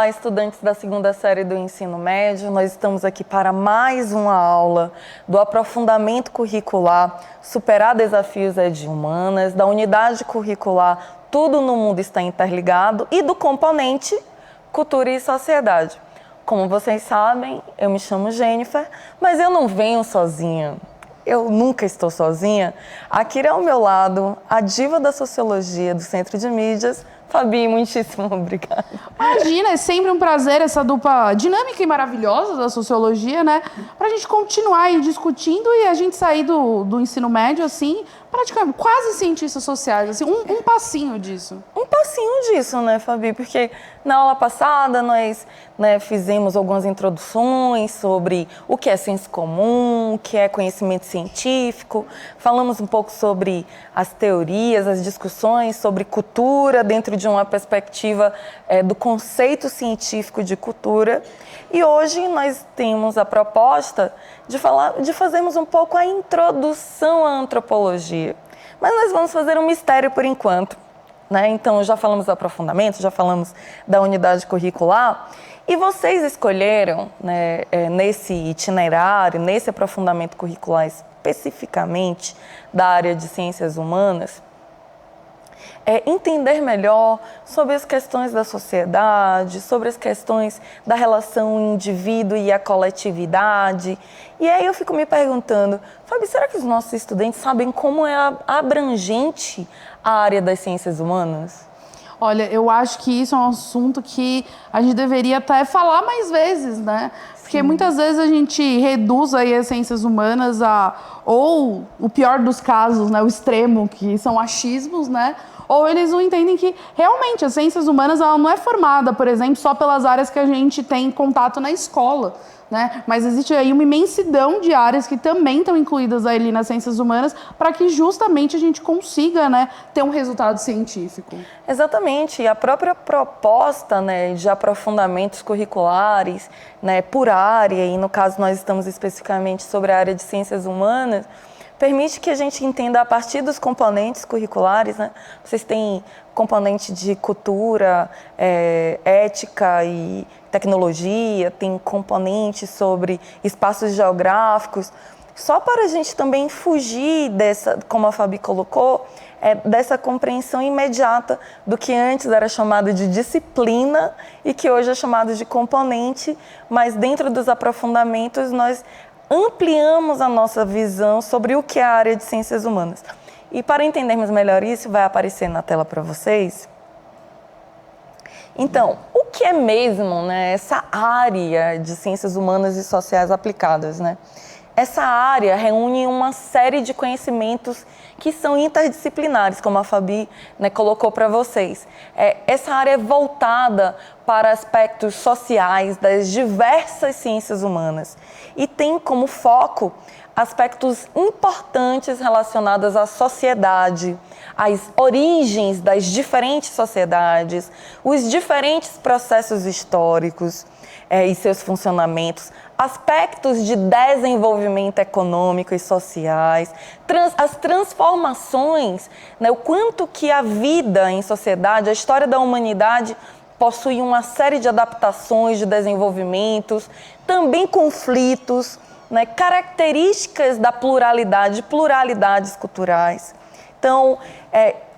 Olá, estudantes da segunda série do ensino médio. Nós estamos aqui para mais uma aula do aprofundamento curricular, superar desafios de humanas, da unidade curricular Tudo no Mundo Está Interligado e do componente Cultura e Sociedade. Como vocês sabem, eu me chamo Jennifer, mas eu não venho sozinha. Eu nunca estou sozinha. Aqui ao meu lado, a diva da sociologia do Centro de Mídias, Fabi, muitíssimo obrigada. Imagina, é sempre um prazer essa dupla dinâmica e maravilhosa da sociologia, né? Pra gente continuar aí discutindo e a gente sair do ensino médio, assim, praticamente quase cientistas sociais, assim, um passinho disso. Um passinho disso, né, Fabi? Porque na aula passada nós fizemos algumas introduções sobre o que é senso comum, o que é conhecimento científico, falamos um pouco sobre as teorias, as discussões sobre cultura dentro de uma perspectiva do conceito científico de cultura. E hoje nós temos a proposta de fazermos um pouco a introdução à antropologia. Mas nós vamos fazer um mistério por enquanto, né? Então já falamos do aprofundamento, já falamos da unidade curricular. E vocês escolheram, né, nesse itinerário, nesse aprofundamento curricular especificamente da área de ciências humanas, entender melhor sobre as questões da sociedade, sobre as questões da relação indivíduo e a coletividade. E aí eu fico me perguntando, Fabi, será que os nossos estudantes sabem como é abrangente a área das ciências humanas? Olha, eu acho que isso é um assunto que a gente deveria até falar mais vezes, né? Porque muitas vezes a gente reduz aí as ciências humanas ou o pior dos casos, né, o extremo, que são achismos, né? Ou eles não entendem que realmente as ciências humanas ela não é formada, por exemplo, só pelas áreas que a gente tem contato na escola, né? Mas existe aí uma imensidão de áreas que também estão incluídas ali nas ciências humanas para que justamente a gente consiga, né, ter um resultado científico. Exatamente, e a própria proposta, né, de aprofundamentos curriculares, né, por área, e no caso nós estamos especificamente sobre a área de ciências humanas, permite que a gente entenda a partir dos componentes curriculares, né? Vocês têm componente de cultura, ética e tecnologia, tem componente sobre espaços geográficos, só para a gente também fugir dessa, como a Fabi colocou, dessa compreensão imediata do que antes era chamado de disciplina e que hoje é chamado de componente, mas dentro dos aprofundamentos nós ampliamos a nossa visão sobre o que é a área de ciências humanas. E para entendermos melhor isso, vai aparecer na tela para vocês. Então, o que é mesmo, né, essa área de ciências humanas e sociais aplicadas, né? Essa área reúne uma série de conhecimentos que são interdisciplinares, como a Fabi, né, colocou para vocês. Essa área é voltada para aspectos sociais das diversas ciências humanas e tem como foco aspectos importantes relacionados à sociedade, às origens das diferentes sociedades, os diferentes processos históricos e seus funcionamentos, aspectos de desenvolvimento econômico e sociais, as transformações, né, o quanto que a vida em sociedade, a história da humanidade possui uma série de adaptações, de desenvolvimentos, também conflitos, né, características da pluralidades culturais. Então,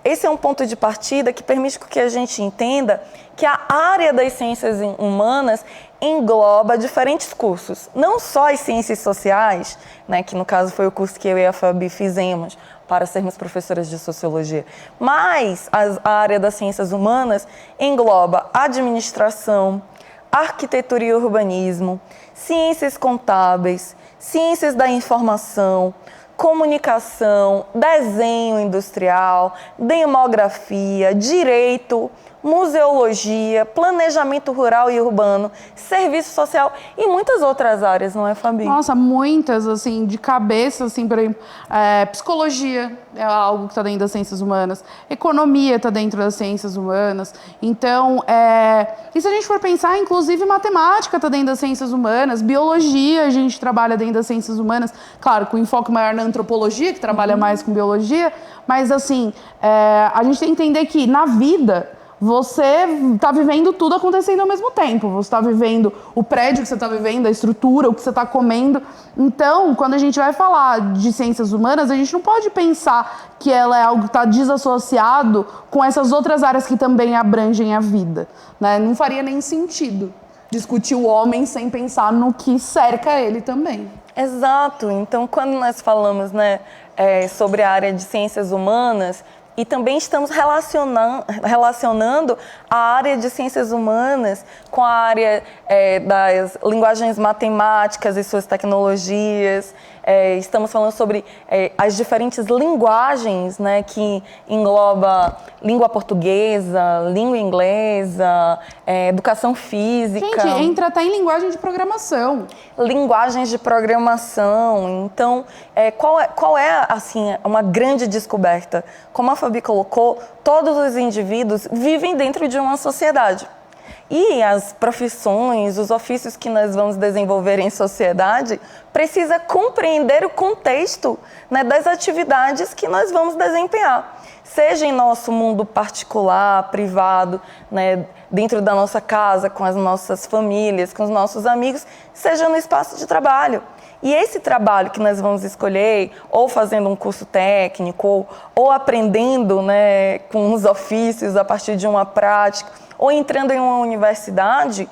esse é um ponto de partida que permite que a gente entenda que a área das ciências humanas engloba diferentes cursos, não só as ciências sociais, né, que no caso foi o curso que eu e a Fabi fizemos para sermos professoras de sociologia, mas a área das ciências humanas engloba administração, arquitetura e urbanismo, ciências contábeis, ciências da informação, comunicação, desenho industrial, demografia, direito, museologia, planejamento rural e urbano, serviço social e muitas outras áreas, não é, Fabi? Nossa, muitas, assim, de cabeça, assim, por exemplo, psicologia é algo que está dentro das ciências humanas, economia está dentro das ciências humanas, então, e se a gente for pensar, inclusive matemática está dentro das ciências humanas, biologia a gente trabalha dentro das ciências humanas, claro, com enfoque maior na antropologia, que trabalha mais com biologia, mas, assim, a gente tem que entender que na vida você está vivendo tudo acontecendo ao mesmo tempo. Você está vivendo o prédio que você está vivendo, a estrutura, o que você está comendo. Então, quando a gente vai falar de ciências humanas, a gente não pode pensar que ela é algo que está desassociado com essas outras áreas que também abrangem a vida, né? Não faria nem sentido discutir o homem sem pensar no que cerca ele também. Exato. Então, quando nós falamos, né, sobre a área de ciências humanas, e também estamos relacionando a área de ciências humanas com a área das linguagens matemáticas e suas tecnologias. Estamos falando sobre as diferentes linguagens, né, que engloba língua portuguesa, língua inglesa, educação física. Gente, entra até em linguagem de programação. Linguagens de programação. Então, qual é assim, uma grande descoberta? Como a Fabi colocou, todos os indivíduos vivem dentro de uma sociedade. E as profissões, os ofícios que nós vamos desenvolver em sociedade, precisa compreender o contexto, né, das atividades que nós vamos desempenhar. Seja em nosso mundo particular, privado, né, dentro da nossa casa, com as nossas famílias, com os nossos amigos, seja no espaço de trabalho. E esse trabalho que nós vamos escolher, ou fazendo um curso técnico, ou aprendendo, né, com os ofícios a partir de uma prática, ou entrando em uma universidade,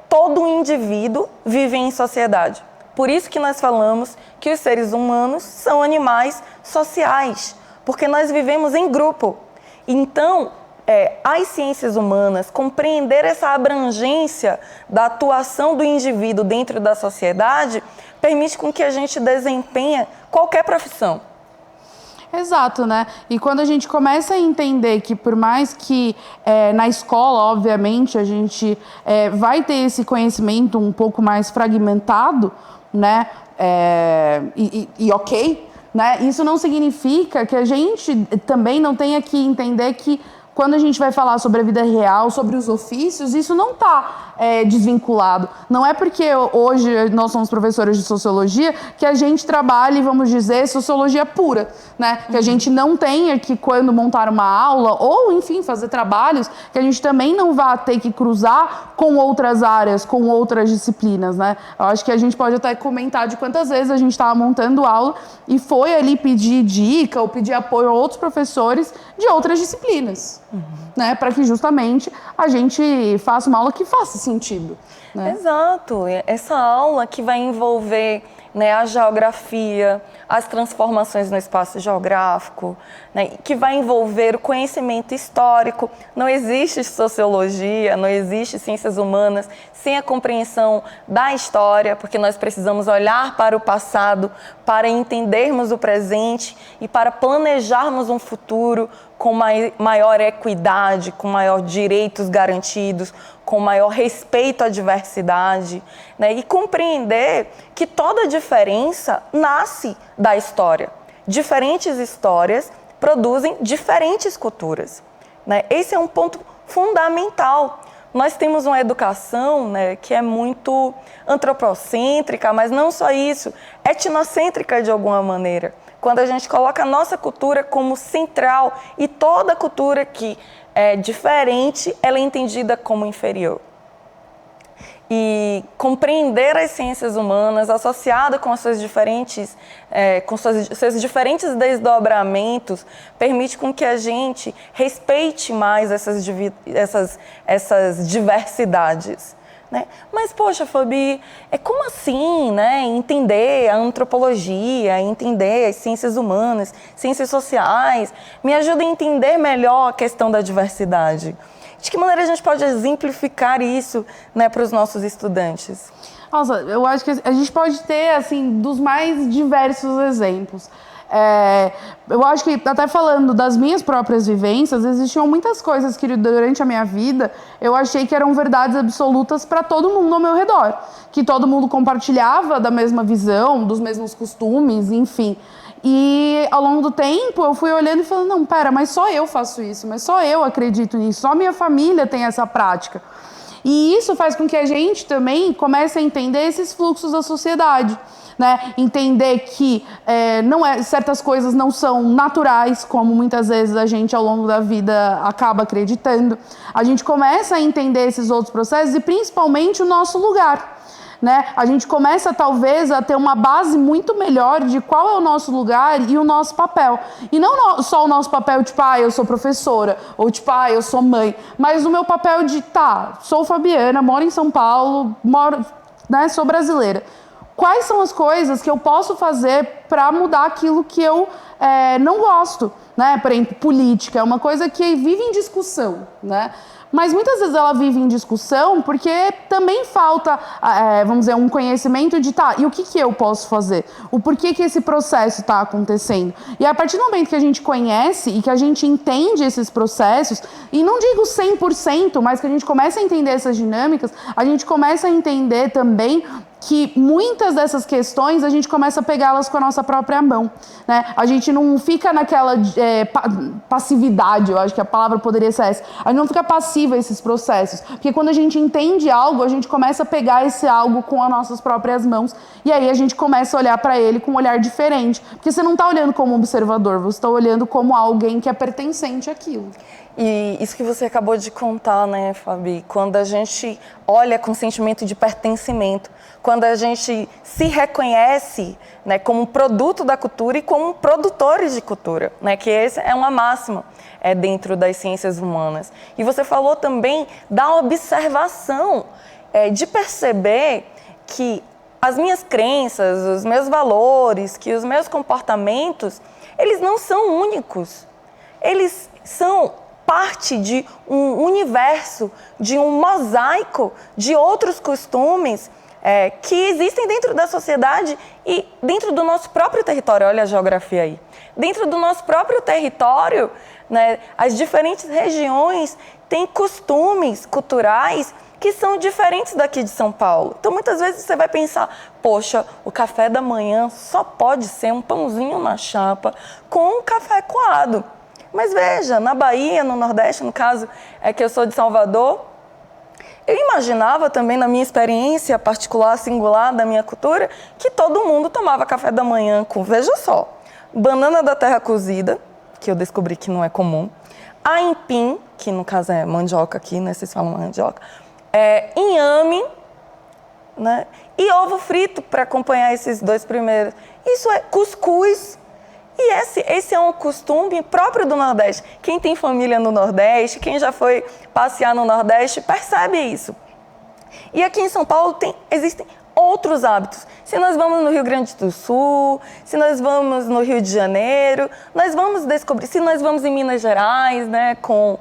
todo indivíduo vive em sociedade. Por isso que nós falamos que os seres humanos são animais sociais, porque nós vivemos em grupo. Então, as ciências humanas, compreender essa abrangência da atuação do indivíduo dentro da sociedade, permite com que a gente desempenhe qualquer profissão. Exato, né? E quando a gente começa a entender que por mais que na escola, obviamente, a gente vai ter esse conhecimento um pouco mais fragmentado, né? Ok, né? Isso não significa que a gente também não tenha que entender que quando a gente vai falar sobre a vida real, sobre os ofícios, isso não está desvinculado. Não é porque hoje nós somos professores de sociologia que a gente trabalha, vamos dizer, sociologia pura, né? Que a gente não tenha que, quando montar uma aula, ou enfim, fazer trabalhos, que a gente também não vá ter que cruzar com outras áreas, com outras disciplinas, né? Eu acho que a gente pode até comentar de quantas vezes a gente estava montando aula e foi ali pedir dica ou pedir apoio a outros professores de outras disciplinas. Né, para que justamente a gente faça uma aula que faça sentido. Né? Exato. Essa aula que vai envolver, né, a geografia, as transformações no espaço geográfico, né, que vai envolver o conhecimento histórico. Não existe sociologia, não existe ciências humanas sem a compreensão da história, porque nós precisamos olhar para o passado para entendermos o presente e para planejarmos um futuro com maior equidade, com maior direitos garantidos, com maior respeito à diversidade, né? E compreender que toda diferença nasce da história. Diferentes histórias produzem diferentes culturas, né? Esse é um ponto fundamental. Nós temos uma educação, né, que é muito antropocêntrica, mas não só isso, etnocêntrica de alguma maneira. Quando a gente coloca a nossa cultura como central e toda cultura que é diferente, ela é entendida como inferior. E compreender as ciências humanas associada com seus diferentes desdobramentos permite com que a gente respeite mais essas diversidades. Né? Mas, poxa, Fabi, como assim, né? Entender a antropologia, entender as ciências humanas, ciências sociais, me ajuda a entender melhor a questão da diversidade. De que maneira a gente pode exemplificar isso, né, para os nossos estudantes? Nossa, eu acho que a gente pode ter, assim, dos mais diversos exemplos. Eu acho que, até falando das minhas próprias vivências, existiam muitas coisas que durante a minha vida eu achei que eram verdades absolutas para todo mundo ao meu redor. Que todo mundo compartilhava da mesma visão, dos mesmos costumes, enfim. E ao longo do tempo eu fui olhando e falando, não, pera, mas só eu faço isso, mas só eu acredito nisso, só minha família tem essa prática. E isso faz com que a gente também comece a entender esses fluxos da sociedade. Né? Entender que certas coisas não são naturais, como muitas vezes a gente ao longo da vida acaba acreditando. A gente começa a entender esses outros processos e principalmente o nosso lugar. Né? A gente começa talvez a ter uma base muito melhor de qual é o nosso lugar e o nosso papel. E não só o nosso papel, tipo, eu sou professora, ou tipo, eu sou mãe, mas o meu papel de, sou Fabiana, moro em São Paulo, sou brasileira. Quais são as coisas que eu posso fazer para mudar aquilo que eu não gosto? Né? Por exemplo, política é uma coisa que vive em discussão, né? Mas muitas vezes ela vive em discussão porque também falta, vamos dizer, um conhecimento de, e o que eu posso fazer? O porquê que esse processo está acontecendo? E a partir do momento que a gente conhece e que a gente entende esses processos, e não digo 100%, mas que a gente começa a entender essas dinâmicas, a gente começa a entender também que muitas dessas questões a gente começa a pegá-las com a nossa própria mão, né? A gente não fica naquela passividade, eu acho que a palavra poderia ser essa. A gente não fica passiva a esses processos, porque quando a gente entende algo, a gente começa a pegar esse algo com as nossas próprias mãos e aí a gente começa a olhar para ele com um olhar diferente, porque você não está olhando como observador, você está olhando como alguém que é pertencente àquilo. E isso que você acabou de contar, né, Fabi? Quando a gente olha com sentimento de pertencimento, quando a gente se reconhece, né, como produto da cultura e como produtores de cultura, né, que essa é uma máxima dentro das ciências humanas. E você falou também da observação, de perceber que as minhas crenças, os meus valores, que os meus comportamentos, eles não são únicos. Eles são parte de um universo, de um mosaico de outros costumes que existem dentro da sociedade e dentro do nosso próprio território. Olha a geografia aí. Dentro do nosso próprio território, né, as diferentes regiões têm costumes culturais que são diferentes daqui de São Paulo. Então, muitas vezes você vai pensar, poxa, o café da manhã só pode ser um pãozinho na chapa com um café coado. Mas veja, na Bahia, no Nordeste, no caso é que eu sou de Salvador, eu imaginava também, na minha experiência particular, singular da minha cultura, que todo mundo tomava café da manhã com, veja só, banana da terra cozida, que eu descobri que não é comum, aipim, que no caso é mandioca aqui, né, vocês falam mandioca, inhame, né, e ovo frito para acompanhar esses dois primeiros. Isso é cuscuz. E esse é um costume próprio do Nordeste. Quem tem família no Nordeste, quem já foi passear no Nordeste, percebe isso. E aqui em São Paulo existem outros hábitos. Se nós vamos no Rio Grande do Sul, se nós vamos no Rio de Janeiro, nós vamos descobrir. Se nós vamos em Minas Gerais, né, com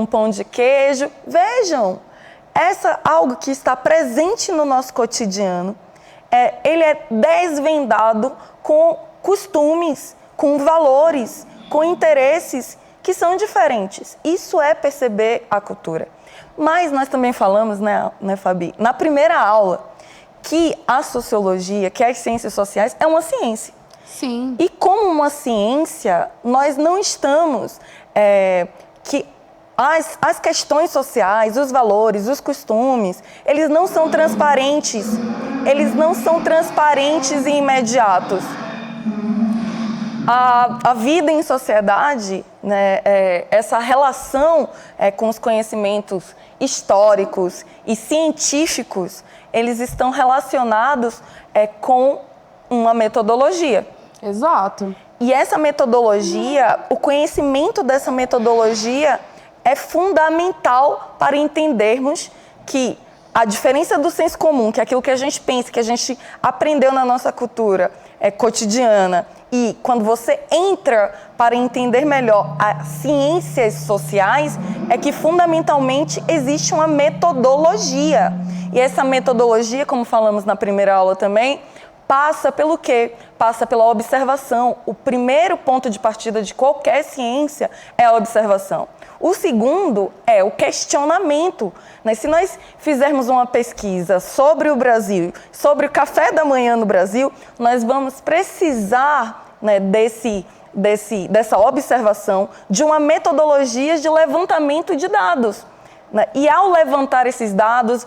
pão de queijo, vejam, algo que está presente no nosso cotidiano, ele é desvendado com costumes, com valores, com interesses que são diferentes. Isso é perceber a cultura. Mas nós também falamos, né, Fabi, na primeira aula, que a sociologia, que as ciências sociais, é uma ciência. Sim. E como uma ciência, nós não estamos... que as questões sociais, os valores, os costumes, eles não são transparentes. Eles não são transparentes e imediatos. A vida em sociedade, né, essa relação com os conhecimentos históricos e científicos, eles estão relacionados com uma metodologia. Exato. E essa metodologia, o conhecimento dessa metodologia é fundamental para entendermos que a diferença do senso comum, que é aquilo que a gente pensa, que a gente aprendeu na nossa cultura cotidiana, e quando você entra para entender melhor as ciências sociais, é que fundamentalmente existe uma metodologia. E essa metodologia, como falamos na primeira aula também, passa pelo quê? Passa pela observação. O primeiro ponto de partida de qualquer ciência é a observação. O segundo é o questionamento. Se nós fizermos uma pesquisa sobre o Brasil, sobre o café da manhã no Brasil, nós vamos precisar, né, dessa observação, de uma metodologia de levantamento de dados. né? E ao levantar esses dados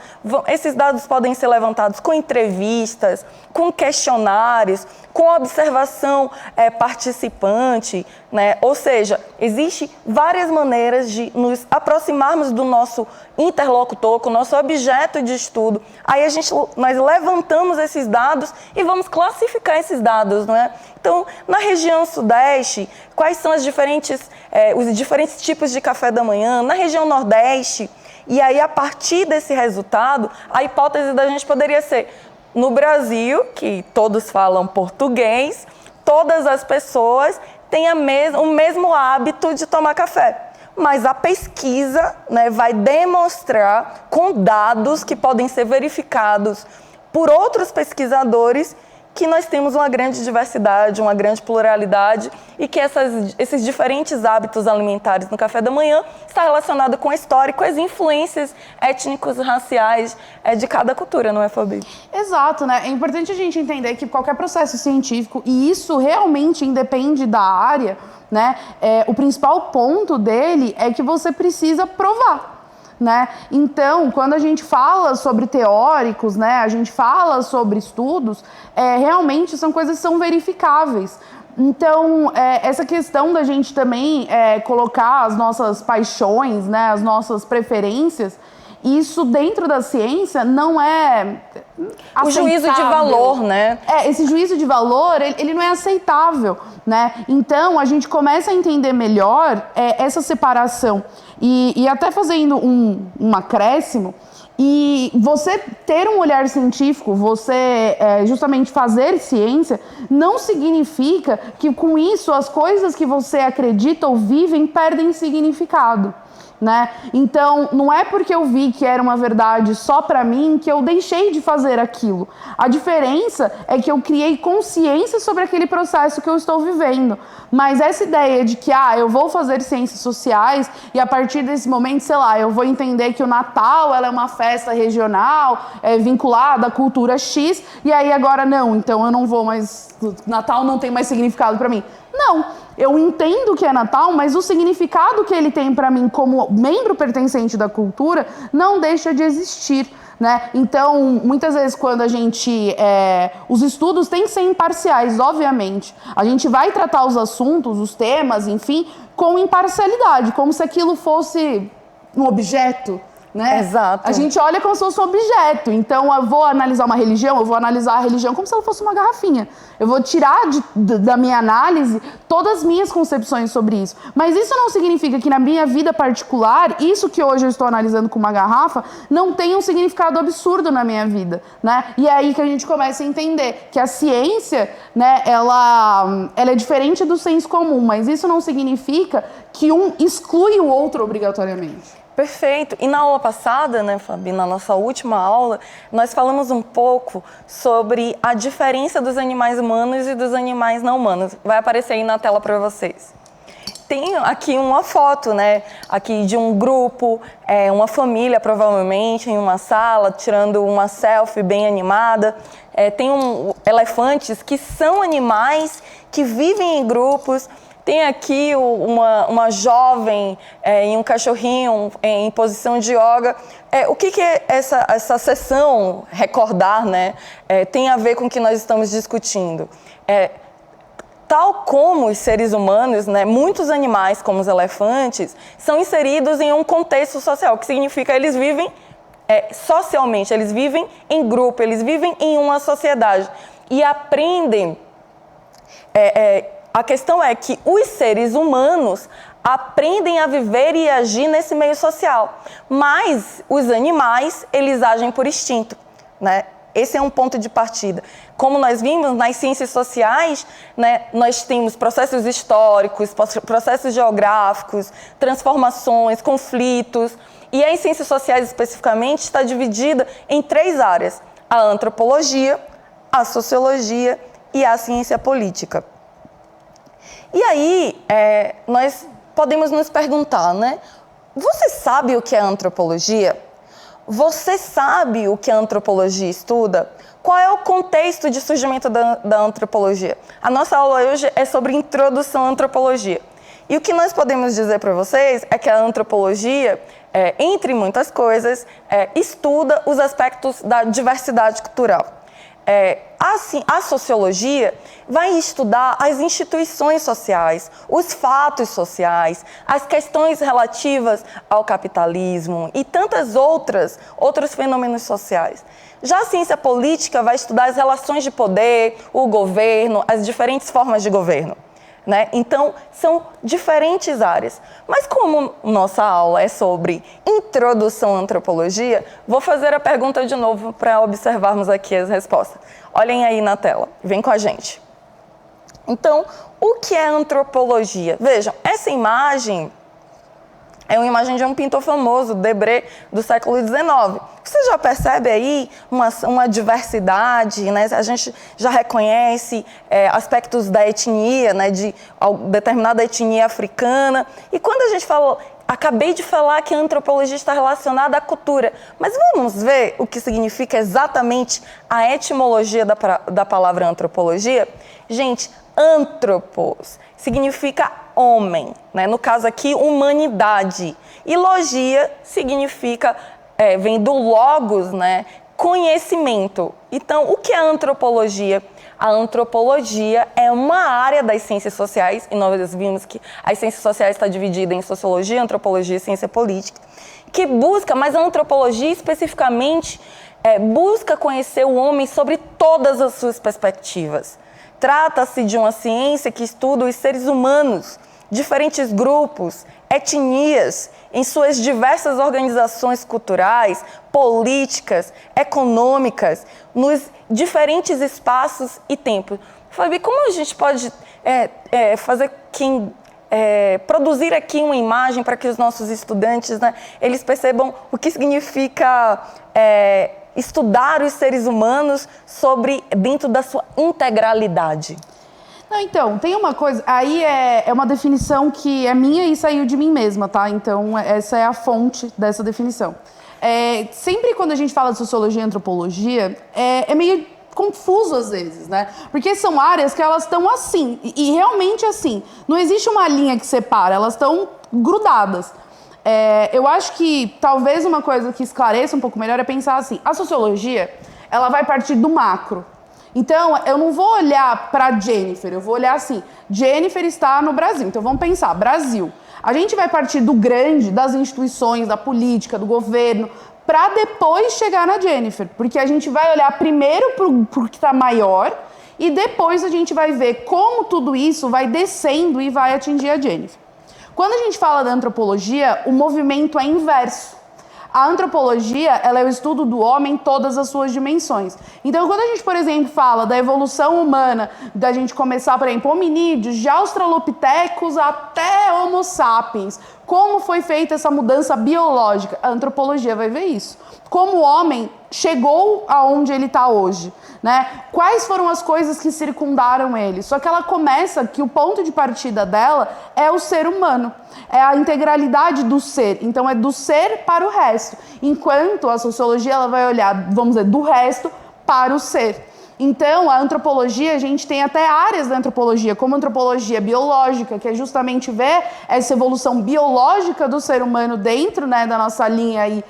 podem ser levantados com entrevistas, com questionários, com observação participante, né? Ou seja, existem várias maneiras de nos aproximarmos do nosso interlocutor, com o nosso objeto de estudo. Aí nós levantamos esses dados e vamos classificar esses dados, não é? Então, na região sudeste, quais são os diferentes tipos de café da manhã? Na região nordeste, e aí a partir desse resultado, a hipótese da gente poderia ser: no Brasil, que todos falam português, todas as pessoas têm o mesmo hábito de tomar café. Mas a pesquisa, né, vai demonstrar com dados que podem ser verificados por outros pesquisadores que nós temos uma grande diversidade, uma grande pluralidade e que esses diferentes hábitos alimentares no café da manhã está relacionado com a história e com as influências étnicos, raciais de cada cultura, não é, Fabi? Exato, né? É importante a gente entender que qualquer processo científico, e isso realmente independe da área, né? O principal ponto dele é que você precisa provar. Né? Então, quando a gente fala sobre teóricos, né, a gente fala sobre estudos, realmente são coisas que são verificáveis. Então, essa questão da gente também colocar as nossas paixões, né, as nossas preferências, isso dentro da ciência não é aceitável. O juízo de valor, né? Esse juízo de valor, ele não é aceitável, né? Então, a gente começa a entender melhor essa separação. E até fazendo um acréscimo, e você ter um olhar científico, você justamente fazer ciência, não significa que com isso as coisas que você acredita ou vivem perdem significado. Né? Então, não é porque eu vi que era uma verdade só para mim que eu deixei de fazer aquilo. A diferença é que eu criei consciência sobre aquele processo que eu estou vivendo. Mas essa ideia de que eu vou fazer ciências sociais e a partir desse momento, sei lá, eu vou entender que o Natal ela é uma festa regional vinculada à cultura X e aí agora não, então eu não vou mais... Natal não tem mais significado para mim. Não, eu entendo que é Natal, mas o significado que ele tem para mim como membro pertencente da cultura não deixa de existir, né? Então, muitas vezes quando a gente... os estudos têm que ser imparciais, obviamente. A gente vai tratar os assuntos, os temas, enfim, com imparcialidade, como se aquilo fosse um objeto, né? Exato. A gente olha como se fosse um objeto. Então, eu vou analisar uma religião, eu vou analisar a religião como se ela fosse uma garrafinha. Eu vou tirar da minha análise todas as minhas concepções sobre isso. Mas isso não significa que na minha vida particular, isso que hoje eu estou analisando com uma garrafa, não tenha um significado absurdo na minha vida, né? E é aí que a gente começa a entender que a ciência, né, ela é diferente do senso comum, mas isso não significa que um exclui o outro obrigatoriamente. Perfeito. E na aula passada, né, Fabi, na nossa última aula, nós falamos um pouco sobre a diferença dos animais humanos e dos animais não humanos. Vai aparecer aí na tela para vocês. Tem aqui uma foto, né, aqui de um grupo, uma família provavelmente em uma sala, tirando uma selfie bem animada. Tem elefantes que são animais que vivem em grupos. Tem aqui uma jovem e um cachorrinho em posição de yoga. O que essa sessão, recordar, né, tem a ver com o que nós estamos discutindo? Tal como os seres humanos, né, muitos animais, como os elefantes, são inseridos em um contexto social, que significa eles vivem socialmente, eles vivem em grupo, eles vivem em uma sociedade e aprendem... A questão é que os seres humanos aprendem a viver e agir nesse meio social, mas os animais, eles agem por instinto, né? Esse é um ponto de partida. Como nós vimos nas ciências sociais, né, nós temos processos históricos, processos geográficos, transformações, conflitos, e as ciências sociais especificamente está dividida em 3 áreas: a antropologia, a sociologia e a ciência política. E aí, nós podemos nos perguntar, né? Você sabe o que é antropologia? Você sabe o que a antropologia estuda? Qual é o contexto de surgimento da antropologia? A nossa aula hoje é sobre introdução à antropologia. E o que nós podemos dizer para vocês é que a antropologia, entre muitas coisas, estuda os aspectos da diversidade cultural. A sociologia vai estudar as instituições sociais, os fatos sociais, as questões relativas ao capitalismo e tantas outros fenômenos sociais. Já a ciência política vai estudar as relações de poder, o governo, as diferentes formas de governo. Né? Então, são diferentes áreas. Mas como nossa aula é sobre introdução à antropologia, vou fazer a pergunta de novo para observarmos aqui as respostas. Olhem aí na tela, vem com a gente. Então, o que é antropologia? Vejam, essa imagem é uma imagem de um pintor famoso, Debré, do século XIX. Você já percebe aí uma diversidade, né? A gente já reconhece aspectos da etnia, né? De determinada etnia africana. E quando a gente fala, acabei de falar que a antropologia está relacionada à cultura, mas vamos ver o que significa exatamente a etimologia da palavra antropologia? Gente, antropos significa homem, né? No caso aqui, humanidade. E logia significa, vem do logos, né? Conhecimento. Então, o que é a antropologia? A antropologia é uma área das ciências sociais, e nós vimos que as ciências sociais está dividida em sociologia, antropologia e ciência política, que busca, mas a antropologia especificamente busca conhecer o homem sobre todas as suas perspectivas. Trata-se de uma ciência que estuda os seres humanos, diferentes grupos, etnias, em suas diversas organizações culturais, políticas, econômicas, nos diferentes espaços e tempos. Fabi, como a gente pode produzir aqui uma imagem para que os nossos estudantes, né, eles percebam o que significa estudar os seres humanos dentro da sua integralidade? Não, então, tem uma coisa, aí é uma definição que é minha e saiu de mim mesma, tá? Então, essa é a fonte dessa definição. Sempre quando a gente fala de sociologia e antropologia, é meio confuso às vezes, né? Porque são áreas que elas estão assim, e realmente assim. Não existe uma linha que separa, elas estão grudadas. Eu acho que talvez uma coisa que esclareça um pouco melhor é pensar assim, a sociologia, ela vai partir do macro. Então, eu não vou olhar para Jennifer, eu vou olhar assim, Jennifer está no Brasil, então vamos pensar, Brasil. A gente vai partir do grande, das instituições, da política, do governo, para depois chegar na Jennifer, porque a gente vai olhar primeiro para o que está maior e depois a gente vai ver como tudo isso vai descendo e vai atingir a Jennifer. Quando a gente fala da antropologia, o movimento é inverso. A antropologia, ela é o estudo do homem em todas as suas dimensões. Então, quando a gente, por exemplo, fala da evolução humana, da gente começar, por exemplo, hominídeos, de australopitecos até homo sapiens, como foi feita essa mudança biológica? A antropologia vai ver isso. Como o homem chegou aonde ele está hoje, né? Quais foram as coisas que circundaram ele? Só que ela começa que o ponto de partida dela é o ser humano, é a integralidade do ser. Então é do ser para o resto, enquanto a sociologia ela vai olhar, vamos dizer, do resto para o ser. Então, a antropologia, a gente tem até áreas da antropologia, como a antropologia biológica, que é justamente ver essa evolução biológica do ser humano dentro, né, da nossa linha aí,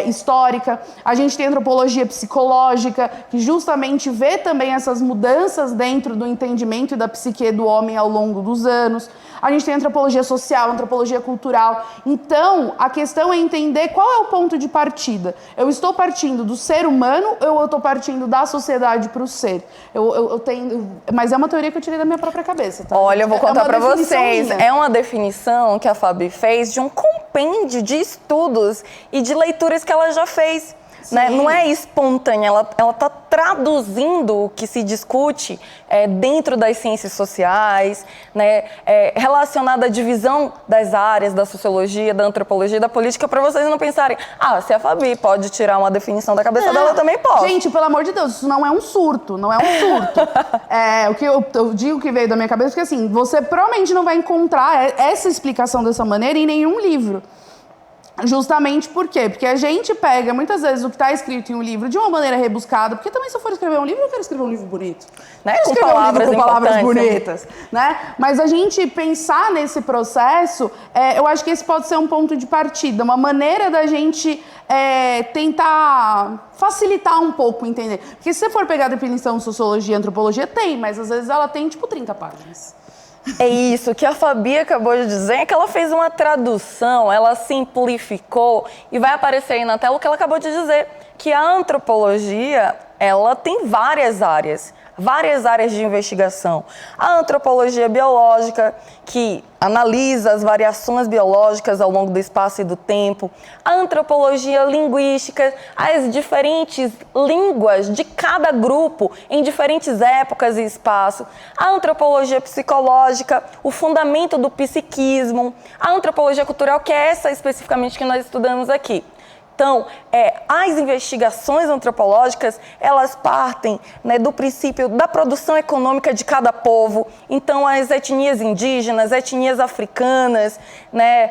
histórica. A gente tem a antropologia psicológica, que justamente vê também essas mudanças dentro do entendimento e da psique do homem ao longo dos anos. A gente tem a antropologia social, a antropologia cultural. Então, a questão é entender qual é o ponto de partida. Eu estou partindo do ser humano ou eu estou partindo da sociedade para o ser? Eu tenho... Mas é uma teoria que eu tirei da minha própria cabeça, tá? Olha, eu vou contar para vocês. É uma definição que a Fabi fez de um compêndio de estudos e de leituras que ela já fez. Né? Não é espontânea, ela está traduzindo o que se discute dentro das ciências sociais, né? Relacionado à divisão das áreas da sociologia, da antropologia e da política, para vocês não pensarem, se a Fabi pode tirar uma definição da cabeça dela, eu também posso. Gente, pelo amor de Deus, isso não é um surto, não é um surto. O que eu digo que veio da minha cabeça, porque assim, você provavelmente não vai encontrar essa explicação dessa maneira em nenhum livro. Justamente por quê? Porque a gente pega, muitas vezes, o que está escrito em um livro de uma maneira rebuscada, porque também se eu for escrever um livro, eu quero escrever um livro bonito. Né? Eu Com escrever um livro com palavras importantes. bonitas, né? Mas a gente pensar nesse processo, eu acho que esse pode ser um ponto de partida, uma maneira da gente tentar facilitar um pouco, entender. Porque se você for pegar a definição de sociologia e antropologia, tem, mas às vezes ela tem, tipo, 30 páginas. É isso, o que a Fabi acabou de dizer é que ela fez uma tradução, ela simplificou e vai aparecer aí na tela o que ela acabou de dizer, que a antropologia, ela tem várias áreas de investigação. A antropologia biológica, que analisa as variações biológicas ao longo do espaço e do tempo. A antropologia linguística, as diferentes línguas de cada grupo em diferentes épocas e espaço. A antropologia psicológica, o fundamento do psiquismo. A antropologia cultural, que é essa especificamente que nós estudamos aqui. Então, as investigações antropológicas, elas partem, né, do princípio da produção econômica de cada povo. Então, as etnias indígenas, etnias africanas, né,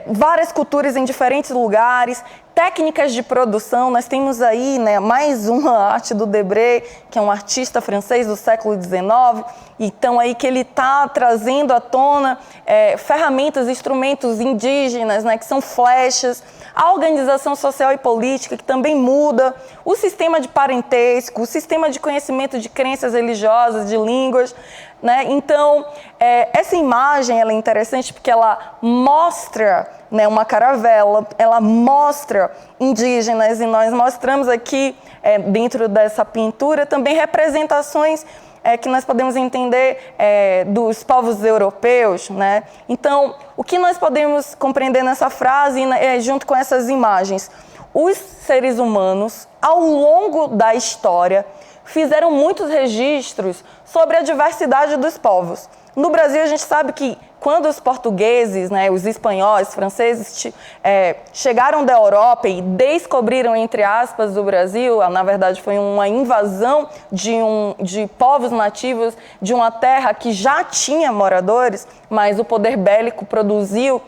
várias culturas em diferentes lugares, técnicas de produção. Nós temos aí, né, mais uma arte do Debré, que é um artista francês do século XIX. Então, aí que ele está trazendo à tona ferramentas, instrumentos indígenas, né, que são flechas. A organização social e política, que também muda, o sistema de parentesco, o sistema de conhecimento de crenças religiosas, de línguas, né? Então, essa imagem ela é interessante porque ela mostra, né, uma caravela, ela mostra indígenas, e nós mostramos aqui, dentro dessa pintura, também representações que nós podemos entender dos povos europeus, né? Então, o que nós podemos compreender nessa frase, junto com essas imagens? Os seres humanos, ao longo da história, fizeram muitos registros sobre a diversidade dos povos. No Brasil, a gente sabe que quando os portugueses, né, os espanhóis, franceses chegaram da Europa e descobriram, entre aspas, o Brasil, na verdade foi uma invasão de povos nativos de uma terra que já tinha moradores, mas o poder bélico produziu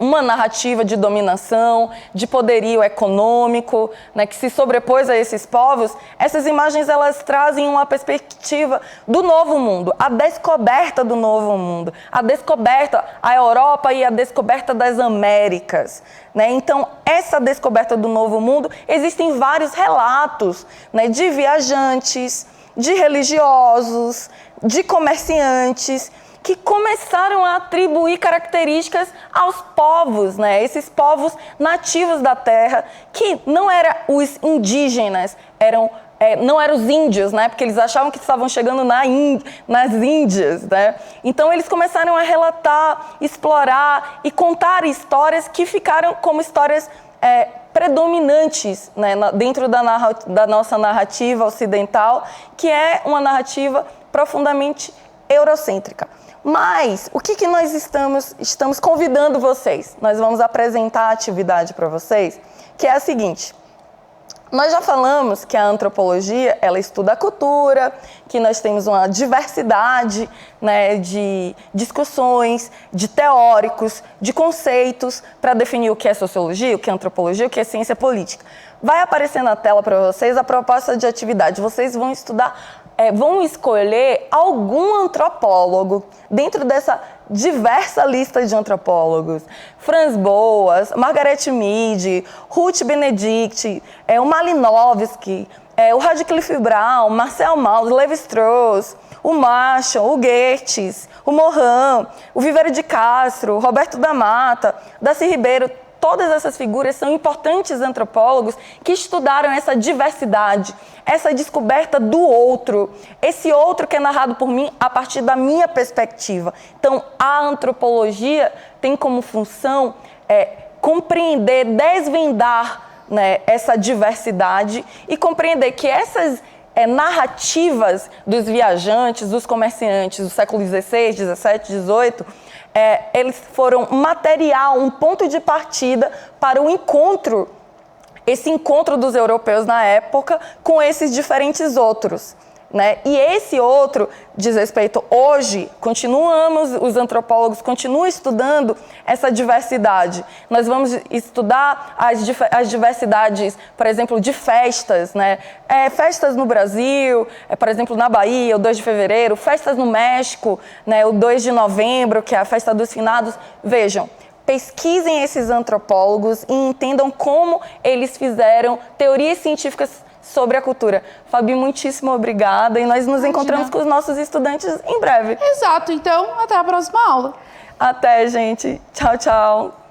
uma narrativa de dominação, de poderio econômico, né, que se sobrepôs a esses povos. Essas imagens elas trazem uma perspectiva do novo mundo, a descoberta do novo mundo, a descoberta, a Europa e a descoberta das Américas, né? Então, essa descoberta do novo mundo, existem vários relatos, né, de viajantes, de religiosos, de comerciantes, que começaram a atribuir características aos povos, né? Esses povos nativos da terra, que não eram os indígenas, não eram os índios, né? Porque eles achavam que estavam chegando nas Índias, né? Então, eles começaram a relatar, explorar e contar histórias que ficaram como histórias predominantes, né, dentro da nossa narrativa ocidental, que é uma narrativa profundamente eurocêntrica. Mas o que nós estamos convidando vocês? Nós vamos apresentar a atividade para vocês, que é a seguinte. Nós já falamos que a antropologia, ela estuda a cultura, que nós temos uma diversidade, né, de discussões, de teóricos, de conceitos para definir o que é sociologia, o que é antropologia, o que é ciência política. Vai aparecer na tela para vocês a proposta de atividade. Vocês vão estudar, vão escolher algum antropólogo dentro dessa diversa lista de antropólogos. Franz Boas, Margaret Mead, Ruth Benedict, o Malinowski, o Radcliffe Brown, Marcel Mauss, Levi-Strauss, o Marshall, o Goethes, o Morin, o Viveiro de Castro, Roberto da Mata, Darcy Ribeiro. Todas essas figuras são importantes antropólogos que estudaram essa diversidade, essa descoberta do outro, esse outro que é narrado por mim a partir da minha perspectiva. Então, a antropologia tem como função compreender, desvendar, né, essa diversidade e compreender que essas narrativas dos viajantes, dos comerciantes do século XVI, XVII, XVIII, eles foram material, um ponto de partida para o encontro, esse encontro dos europeus na época com esses diferentes outros. né? E esse outro diz respeito, hoje, os antropólogos continuam estudando essa diversidade. Nós vamos estudar as diversidades, por exemplo, de festas, né? Festas no Brasil, por exemplo, na Bahia, o 2 de fevereiro, festas no México, né? O 2 de novembro, que é a festa dos finados. Vejam, pesquisem esses antropólogos e entendam como eles fizeram teorias científicas sobre a cultura. Fabi, muitíssimo obrigada e nós nos encontramos com os nossos estudantes em breve. Exato, então até a próxima aula. Até, gente. Tchau, tchau.